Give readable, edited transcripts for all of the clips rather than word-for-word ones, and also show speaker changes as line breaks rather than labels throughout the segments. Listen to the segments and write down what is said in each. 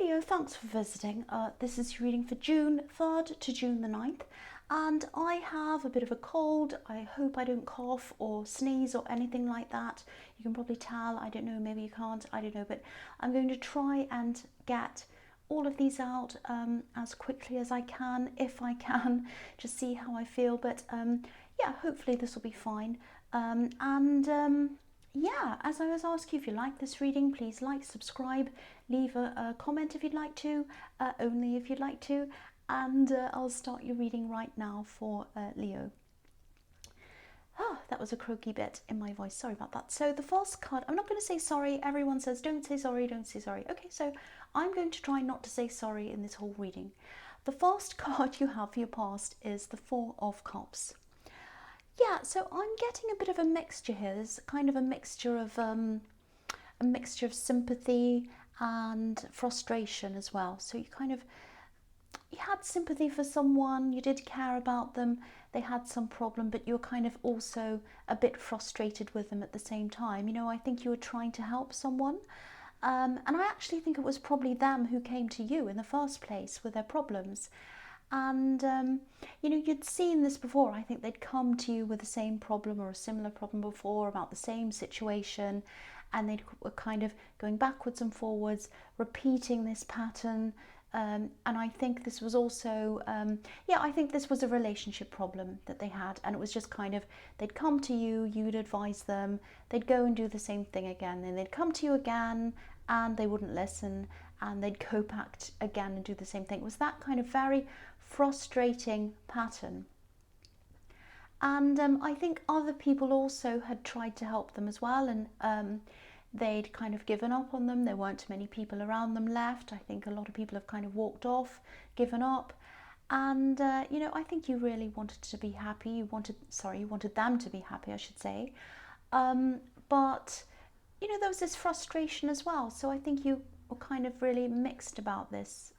Hey Leo, thanks for visiting. This is your reading for June 3rd to June the 9th, and I have a bit of a cold. I hope I don't cough or sneeze or anything like that. You can probably tell, I don't know, maybe you can't, I don't know, but I'm going to try and get all of these out as quickly as I can, if I can, just see how I feel. But yeah, hopefully this will be fine. Yeah, as I always ask you, if you like this reading, please like, subscribe, leave a comment if you'd like to, only if you'd like to, and I'll start your reading right now for Leo. Oh, that was a croaky bit in my voice, sorry about that. So the first card, I'm not going to say sorry. Everyone says don't say sorry, don't say sorry. Okay, so I'm going to try not to say sorry in this whole reading. The first card you have for your past is the Four of Cups. Yeah, so I'm getting a bit of a mixture here. There's kind of a mixture of sympathy and frustration as well. So you had sympathy for someone, you did care about them, they had some problem, but you're kind of also a bit frustrated with them at the same time. You know, I think you were trying to help someone, and I actually think it was probably them who came to you in the first place with their problems. And you know, you'd seen this before. I think they'd come to you with the same problem or a similar problem before about the same situation, and they were kind of going backwards and forwards, repeating this pattern. And I think this was also, yeah, I think this was a relationship problem that they had, and it was just kind of, they'd come to you, you'd advise them, they'd go and do the same thing again, then they'd come to you again, and they wouldn't listen, and they'd go back again and do the same thing. It was that kind of very frustrating pattern. And I think other people also had tried to help them as well, and they'd kind of given up on them. There weren't many people around them left. I think a lot of people have kind of walked off, given up. And you know, I think you really wanted to be happy. You wanted them to be happy, I should say. But you know, there was this frustration as well. So I think you were kind of really mixed about this.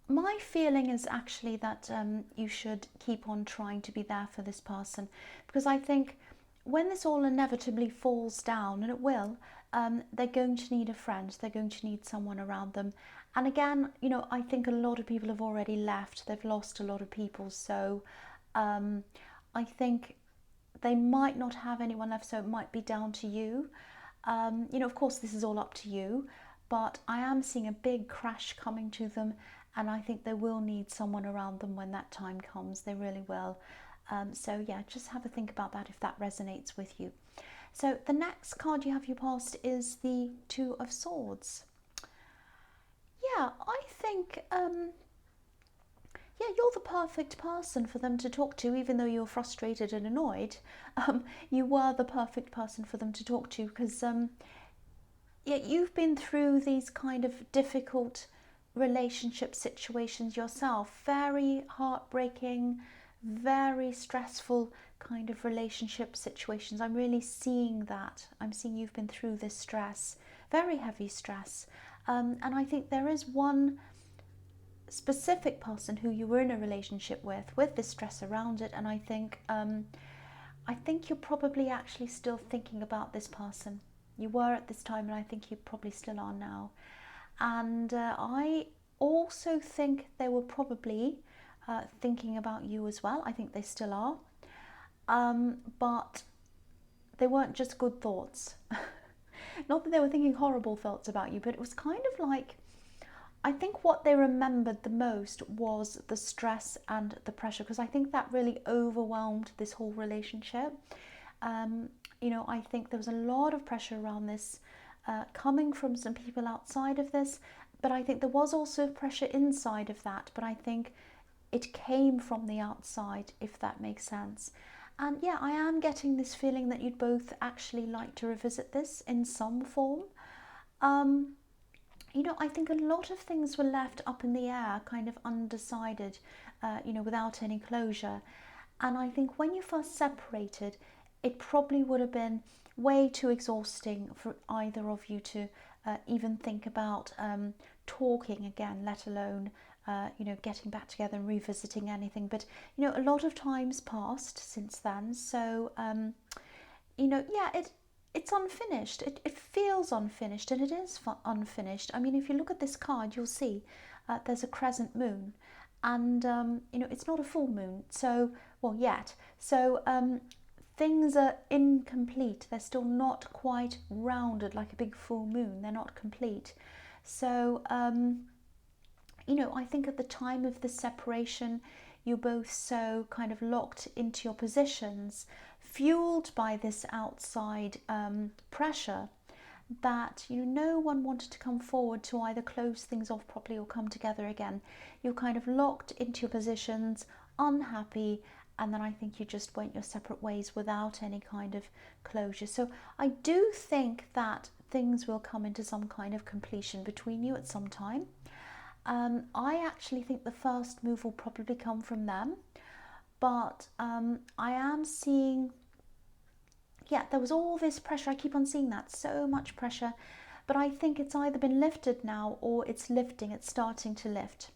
My feeling is actually that you should keep on trying to be there for this person, because I think when this all inevitably falls down, and it will, they're going to need a friend, they're going to need someone around them. And again, you know, I think a lot of people have already left, they've lost a lot of people, so I think they might not have anyone left, so it might be down to you. You know, of course, this is all up to you, but I am seeing a big crash coming to them, and I think they will need someone around them when that time comes. They really will. So yeah, just have a think about that if that resonates with you. So the next card you have your past is the Two of Swords. Yeah, I think yeah, you're the perfect person for them to talk to, even though you're frustrated and annoyed. You were the perfect person for them to talk to, because yeah, you've been through these kind of difficult relationship situations yourself, very heartbreaking, very stressful kind of relationship situations. I'm really seeing that. I'm seeing you've been through this stress, very heavy stress. And I think there is one specific person who you were in a relationship with this stress around it, and I think you're probably actually still thinking about this person. You were at this time, and I think you probably still are now. And I also think they were probably thinking about you as well. I think they still are. But they weren't just good thoughts. Not that they were thinking horrible thoughts about you, but it was kind of like, I think what they remembered the most was the stress and the pressure, because I think that really overwhelmed this whole relationship. You know, I think there was a lot of pressure around this, coming from some people outside of this, but I think there was also pressure inside of that, but I think it came from the outside, if that makes sense. And yeah, I am getting this feeling that you'd both actually like to revisit this in some form. You know, I think a lot of things were left up in the air, kind of undecided, you know, without any closure. And I think when you first separated, it probably would have been way too exhausting for either of you to even think about talking again, let alone you know, getting back together and revisiting anything. But you know, a lot of time's passed since then, so you know, yeah, it's unfinished. It feels unfinished, and it is unfinished. I mean, if you look at this card, you'll see there's a crescent moon, and it's not a full moon, so, well, yet. So things are incomplete. They're still not quite rounded like a big full moon. They're not complete. So I think at the time of the separation, you're both so kind of locked into your positions, fueled by this outside pressure, that no one wanted to come forward to either close things off properly or come together again. You're kind of locked into your positions, unhappy, and then I think you just went your separate ways without any kind of closure. So I do think that things will come into some kind of completion between you at some time. I actually think the first move will probably come from them, but I am seeing, yeah, there was all this pressure. I keep on seeing that, so much pressure, but I think it's either been lifted now or it's lifting, it's starting to lift.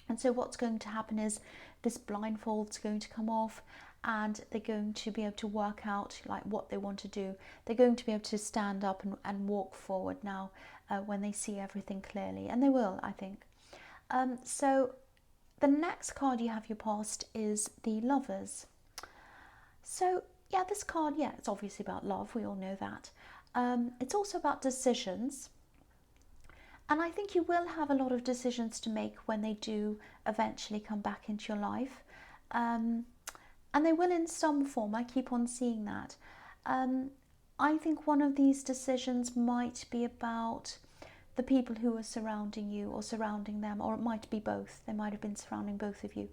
And so what's going to happen is this blindfold's going to come off, and they're going to be able to work out like what they want to do. They're going to be able to stand up and walk forward now when they see everything clearly, and they will, I think. So the next card you have your past is the Lovers. So yeah, this card, yeah, it's obviously about love, we all know that. It's also about decisions, and I think you will have a lot of decisions to make when they do eventually come back into your life. And they will in some form. I keep on seeing that. I think one of these decisions might be about the people who are surrounding you or surrounding them, or it might be both. They might have been surrounding both of you.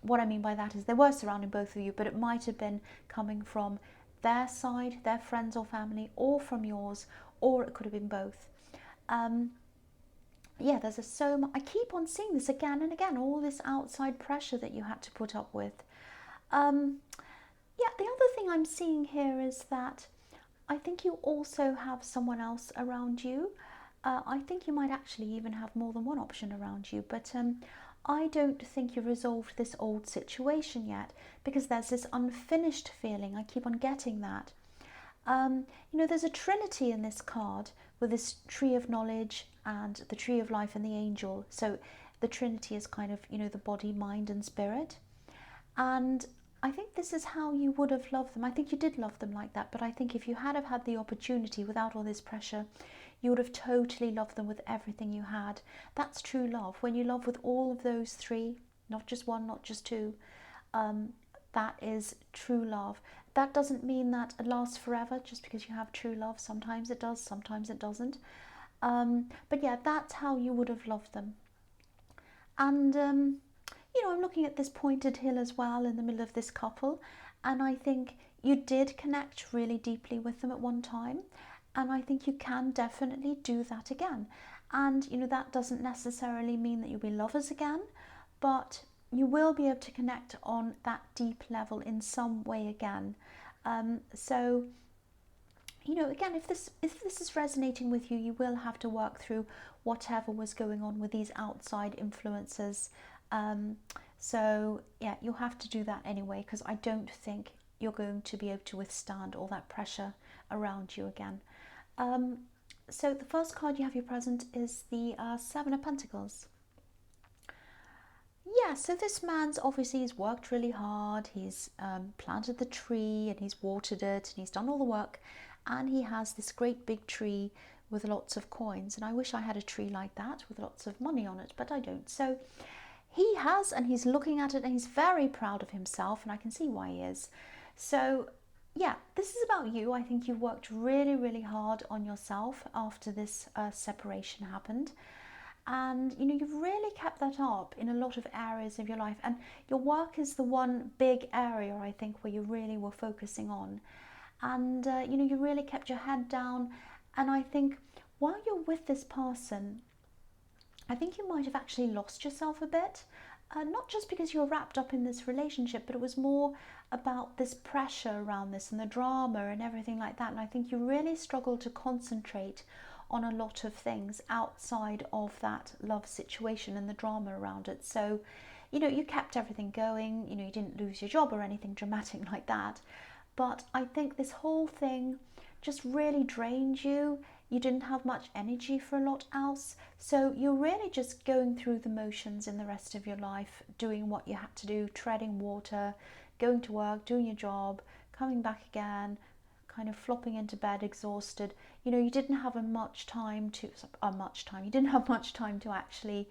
What I mean by that is they were surrounding both of you, but it might have been coming from their side, their friends or family, or from yours, or it could have been both. Yeah, there's I keep on seeing this again and again, all this outside pressure that you had to put up with. Yeah, the other thing I'm seeing here is that I think you also have someone else around you. I think you might actually even have more than one option around you, but I don't think you've resolved this old situation yet, because there's this unfinished feeling. I keep on getting that. There's a trinity in this card with this tree of knowledge and the tree of life and the angel. So the trinity is kind of, the body, mind and spirit. And I think this is how you would have loved them. I think you did love them like that, but I think if you had have had the opportunity without all this pressure, you would have totally loved them with everything you had. That's true love. When you love with all of those three, not just one, not just two, that is true love. That doesn't mean that it lasts forever just because you have true love. Sometimes it does, sometimes it doesn't. But yeah, that's how you would have loved them. And I'm looking at this pointed hill as well in the middle of this couple, and I think you did connect really deeply with them at one time, and I think you can definitely do that again. And that doesn't necessarily mean that you'll be lovers again, but you will be able to connect on that deep level in some way again. So again, if this is resonating with you, you will have to work through whatever was going on with these outside influences. So yeah, you'll have to do that anyway, because I don't think you're going to be able to withstand all that pressure around you again. So the first card you have your present is the Seven of Pentacles. Yeah, so this man's obviously, he's worked really hard. He's planted the tree and he's watered it and he's done all the work, and he has this great big tree with lots of coins. And I wish I had a tree like that with lots of money on it, but I don't. So he has, and he's looking at it and he's very proud of himself, and I can see why he is. So yeah, this is about you. I think you worked really, really hard on yourself after this separation happened. And you've really kept that up in a lot of areas of your life, and your work is the one big area, I think, where you really were focusing on. And you really kept your head down. And I think while you're with this person, I think you might have actually lost yourself a bit. Not just because you're wrapped up in this relationship, but it was more about this pressure around this and the drama and everything like that. And I think you really struggled to concentrate on a lot of things outside of that love situation and the drama around it. So, you kept everything going. You didn't lose your job or anything dramatic like that. But I think this whole thing just really drained you. You didn't have much energy for a lot else. So you're really just going through the motions in the rest of your life, doing what you had to do, treading water, going to work, doing your job, coming back again, kind of flopping into bed exhausted. You didn't have much time to you didn't have much time to actually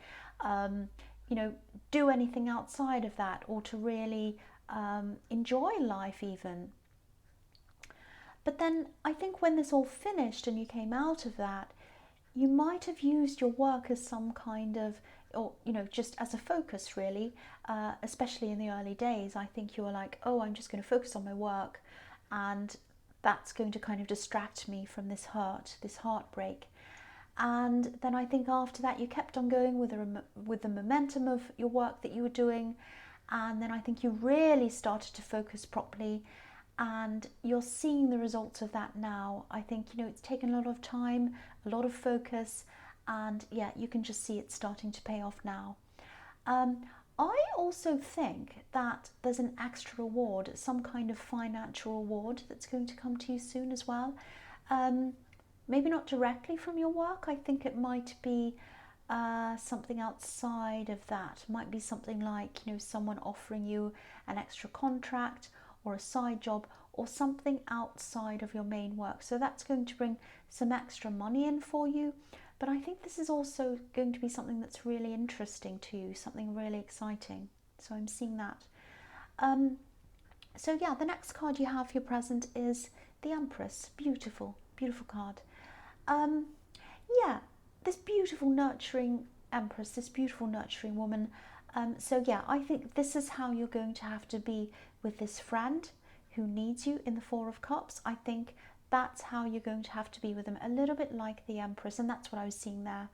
do anything outside of that, or to really enjoy life even. But then I think when this all finished and you came out of that, you might have used your work as some kind of, or just as a focus really, especially in the early days. I think you were like, oh, I'm just going to focus on my work, and that's going to kind of distract me from this hurt, this heartbreak. And then I think after that you kept on going with the momentum of your work that you were doing, and then I think you really started to focus properly, and you're seeing the results of that now. I think it's taken a lot of time, a lot of focus, and yeah, you can just see it starting to pay off now. I also think that there's an extra reward, some kind of financial reward that's going to come to you soon as well. Maybe not directly from your work. I think it might be something outside of that. It might be something like someone offering you an extra contract or a side job, or something outside of your main work. So that's going to bring some extra money in for you. But I think this is also going to be something that's really interesting to you, something really exciting. So I'm seeing that. So yeah, the next card you have here present is the Empress. Beautiful, beautiful card. Yeah, this beautiful nurturing Empress, this beautiful nurturing woman. So yeah, I think this is how you're going to have to be with this friend who needs you in the Four of Cups. I think that's how you're going to have to be with them, a little bit like the Empress, and that's what I was seeing there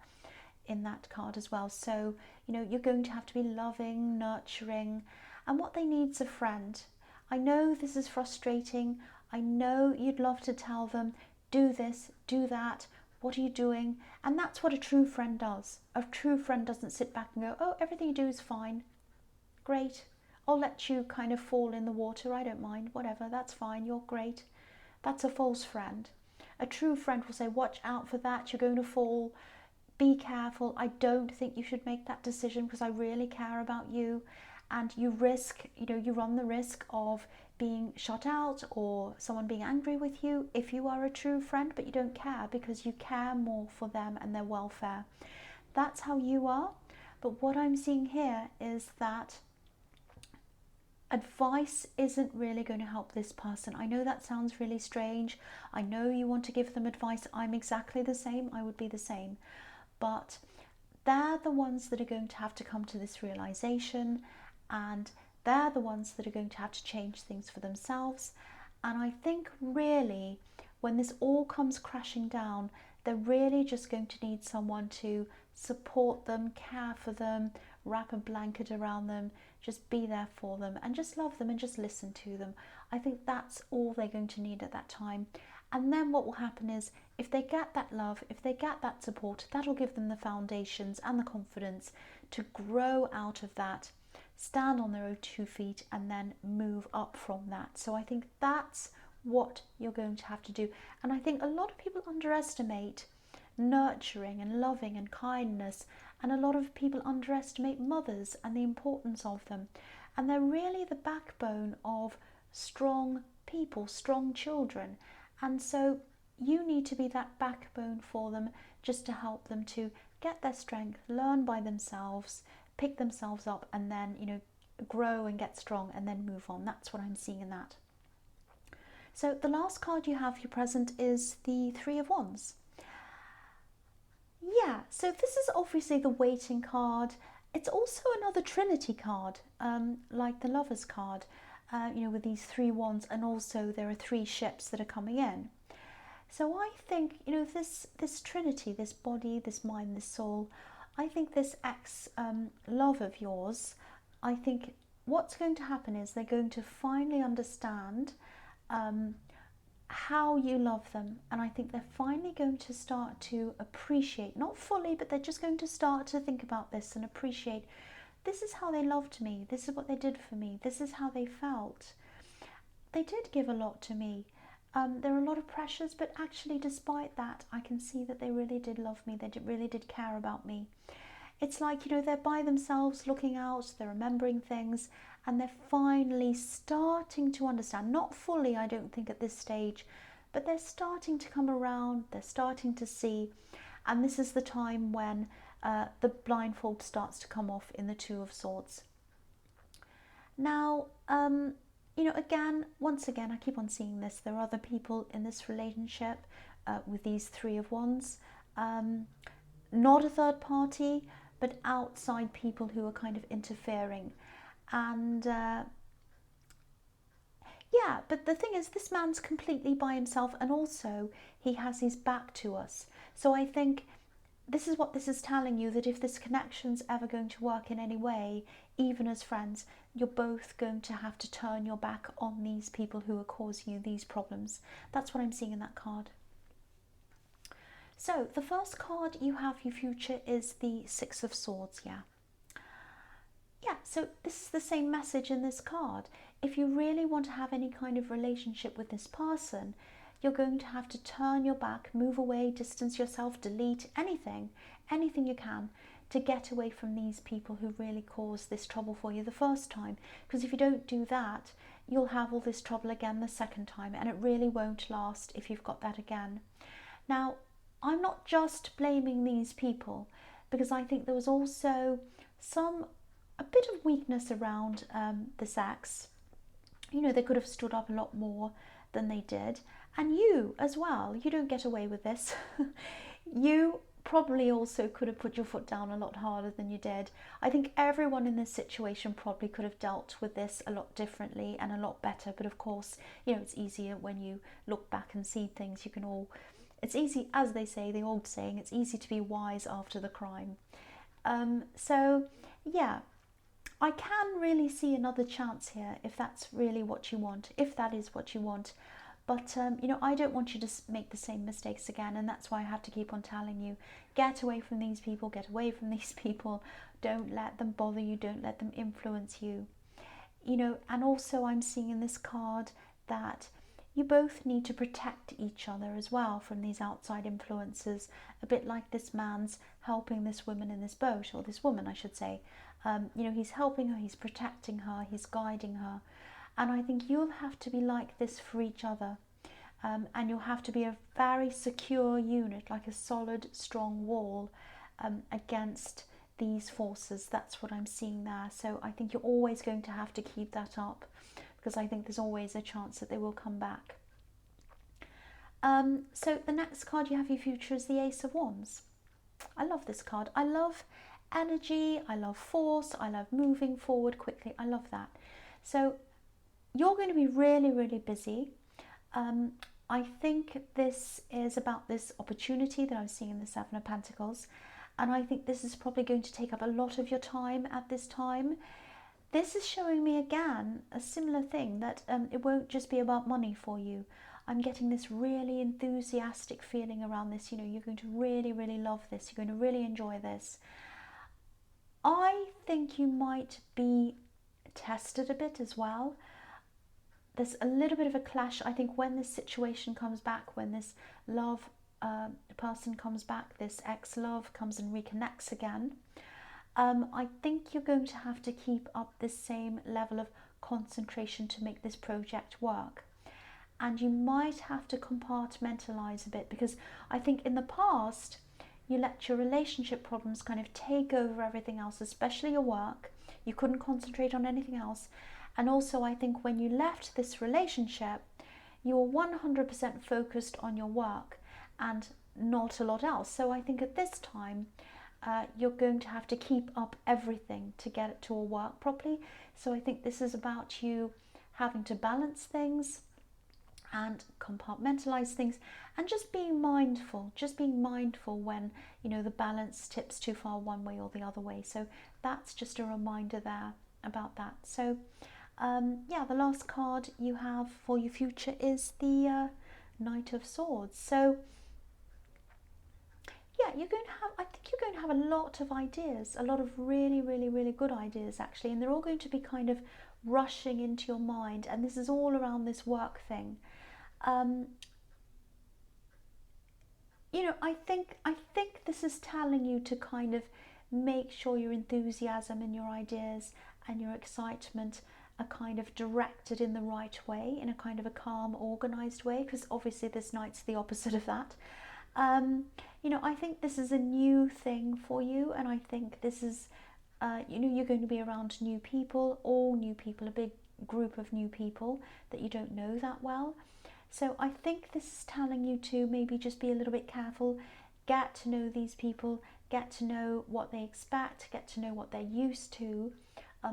in that card as well. So you're going to have to be loving, nurturing, and what they need is a friend. I know this is frustrating. I know you'd love to tell them, do this, do that, what are you doing? And that's what a true friend does. A true friend doesn't sit back and go, oh, everything you do is fine, great, I'll let you kind of fall in the water, I don't mind, whatever, that's fine, you're great. That's a false friend. A true friend will say, watch out for that, you're going to fall, be careful, I don't think you should make that decision because I really care about you. And you run the risk of being shut out or someone being angry with you if you are a true friend, but you don't care because you care more for them and their welfare. That's how you are. But what I'm seeing here is that advice isn't really going to help this person. I know that sounds really strange. I know you want to give them advice. I'm exactly the same. I would be the same. But they're the ones that are going to have to come to this realization, and they're the ones that are going to have to change things for themselves. And I think really when this all comes crashing down, they're really just going to need someone to support them, care for them, wrap a blanket around them, just be there for them and just love them and just listen to them. I think that's all they're going to need at that time. And then what will happen is, if they get that love, if they get that support, that'll give them the foundations and the confidence to grow out of that, stand on their own 2 feet, and then move up from that. So I think that's what you're going to have to do. And I think a lot of people underestimate nurturing and loving and kindness, and a lot of people underestimate mothers and the importance of them. And they're really the backbone of strong people, strong children. And so you need to be that backbone for them, just to help them to get their strength, learn by themselves, pick themselves up, and then grow and get strong and then move on. That's what I'm seeing in that. So the last card you have here present is the Three of Wands. Yeah, so this is obviously the waiting card. It's also another Trinity card, like the Lovers card, with these 3 wands, and also there are 3 ships that are coming in. So I think, this Trinity, this body, this mind, this soul, I think this ex-love of yours, I think what's going to happen is they're going to finally understand how you love them. And I think they're finally going to start to appreciate, not fully, but they're just going to start to think about this and appreciate, this is how they loved me, this is what they did for me, this is how they felt. they did give a lot to me. There are a lot of pressures, but actually, despite that, I can see that they really did love me. They really did care about me. It's like, they're by themselves looking out, they're remembering things, and they're finally starting to understand. Not fully, I don't think, at this stage, but they're starting to come around, they're starting to see. And this is the time when the blindfold starts to come off in the Two of Swords. Now, once again, I keep on seeing this. There are other people in this relationship with these Three of Wands. Not a third party, but outside people who are kind of interfering. And but the thing is, this man's completely by himself, and also he has his back to us. So I think this is what this is telling you, that if this connection's ever going to work in any way, even as friends, you're both going to have to turn your back on these people who are causing you these problems. That's what I'm seeing in that card. So the first card you have for your future is the Six of Swords. So this is the same message in this card. If you really want to have any kind of relationship with this person, you're going to have to turn your back, move away, distance yourself, delete anything you can to get away from these people who really caused this trouble for you the first time. Because if you don't do that, you'll have all this trouble again the second time, and it really won't last if you've got that again. Now, I'm not just blaming these people, because I think there was also a bit of weakness around this ex. They could have stood up a lot more than they did. And you as well, you don't get away with this. You probably also could have put your foot down a lot harder than you did. I think everyone in this situation probably could have dealt with this a lot differently and a lot better. But of course, it's easier when you look back and see things. It's easy, as they say, the old saying, it's easy to be wise after the crime. I can really see another chance here if that's really what you want, if that is what you want. But, I don't want you to make the same mistakes again, and that's why I have to keep on telling you, get away from these people, get away from these people. Don't let them bother you, don't let them influence you. And also I'm seeing in this card that you both need to protect each other as well from these outside influences, a bit like this man's helping this woman in this boat, or this woman, I should say. He's helping her, he's protecting her, he's guiding her. And I think you'll have to be like this for each other. And you'll have to be a very secure unit, like a solid, strong wall against these forces. That's what I'm seeing there. So I think you're always going to have to keep that up, because I think there's always a chance that they will come back. So the next card you have for your future is the Ace of Wands. I love this card. I love energy, I love force, I love moving forward quickly. I love that. So you're going to be really, really busy. I think this is about this opportunity that I'm seeing in the Seven of Pentacles, and I think this is probably going to take up a lot of your time at this time. This is showing me again a similar thing, that it won't just be about money for you. I'm getting this really enthusiastic feeling around this. You're going to really, really love this. You're going to really enjoy this. I think you might be tested a bit as well. There's a little bit of a clash, I think, when this situation comes back, when this love person comes back, this ex-love comes and reconnects again. I think you're going to have to keep up this same level of concentration to make this project work. And you might have to compartmentalize a bit, because I think in the past you let your relationship problems kind of take over everything else, especially your work. You couldn't concentrate on anything else. And also I think when you left this relationship, you were 100% focused on your work and not a lot else. So I think at this time, you're going to have to keep up everything to get it to all work properly. So I think this is about you having to balance things and compartmentalize things, and just being mindful when the balance tips too far one way or the other way. So that's just a reminder there about that. So the last card you have for your future is the Knight of Swords. So I think you're going to have a lot of ideas, a lot of really, really, really good ideas actually, and they're all going to be kind of rushing into your mind, and this is all around this work thing. Um, I think this is telling you to kind of make sure your enthusiasm and your ideas and your excitement are kind of directed in the right way, in a kind of a calm, organized way, because obviously this night's the opposite of that. Um, I think this is a new thing for you, and I think this is, you're going to be around new people, all new people, a big group of new people that you don't know that well. So I think this is telling you to maybe just be a little bit careful, get to know these people, get to know what they expect, get to know what they're used to,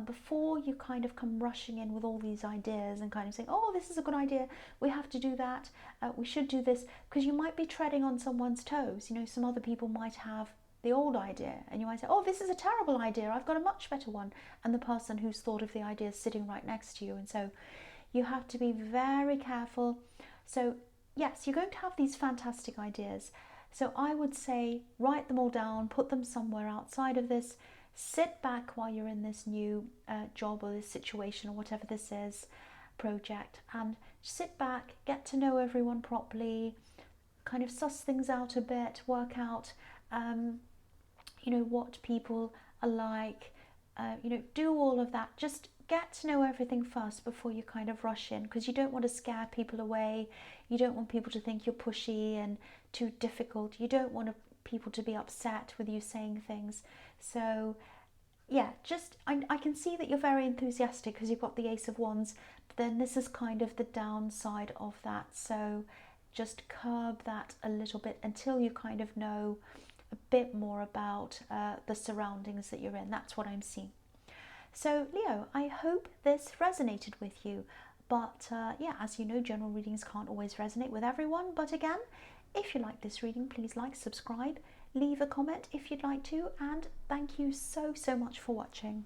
before you kind of come rushing in with all these ideas and kind of saying, oh, this is a good idea, we have to do that, we should do this, because you might be treading on someone's toes. Some other people might have the old idea and you might say, oh, this is a terrible idea, I've got a much better one, and the person who's thought of the idea is sitting right next to you. And so you have to be very careful. So yes, you're going to have these fantastic ideas. So I would say write them all down, put them somewhere outside of this, sit back while you're in this new job or this situation or whatever this is, project, and sit back, get to know everyone properly, kind of suss things out a bit, work out what people are like, do all of that. Just get to know everything first before you kind of rush in, because you don't want to scare people away. You don't want people to think you're pushy and too difficult. You don't want people to be upset with you saying things. So yeah, I can see that you're very enthusiastic because you've got the Ace of Wands, but then this is kind of the downside of that. So just curb that a little bit until you kind of know a bit more about the surroundings that you're in. That's what I'm seeing. So Leo, I hope this resonated with you. But yeah, as you know, general readings can't always resonate with everyone. But again, if you like this reading, please like, subscribe, leave a comment if you'd like to, and thank you so, so much for watching.